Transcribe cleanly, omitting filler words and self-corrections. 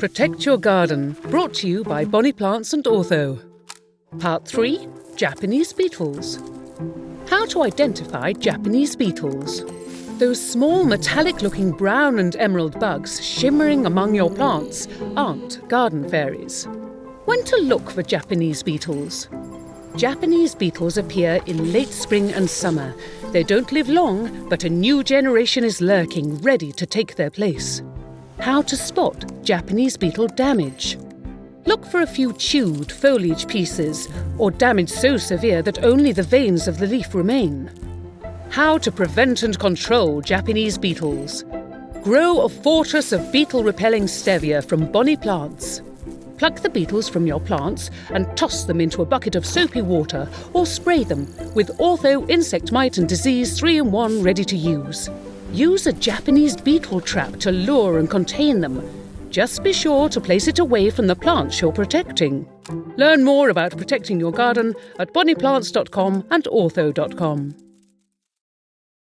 Protect Your Garden, brought to you by Bonnie Plants and Ortho. Part 3, Japanese Beetles. How to identify Japanese beetles. Those small metallic-looking brown and emerald bugs shimmering among your plants aren't garden fairies. When to look for Japanese beetles? Japanese beetles appear in late spring and summer. They don't live long, but a new generation is lurking, ready to take their place. How to spot Japanese beetle damage. Look for a few chewed foliage pieces, or damage so severe that only the veins of the leaf remain. How to prevent and control Japanese beetles. Grow a fortress of beetle-repelling stevia from Bonnie Plants. Pluck the beetles from your plants and toss them into a bucket of soapy water or spray them with Ortho Insect Mite and Disease 3-in-1 ready to use. Use a Japanese beetle trap to lure and contain them. Just be sure to place it away from the plants you're protecting. Learn more about protecting your garden at bonnieplants.com and ortho.com.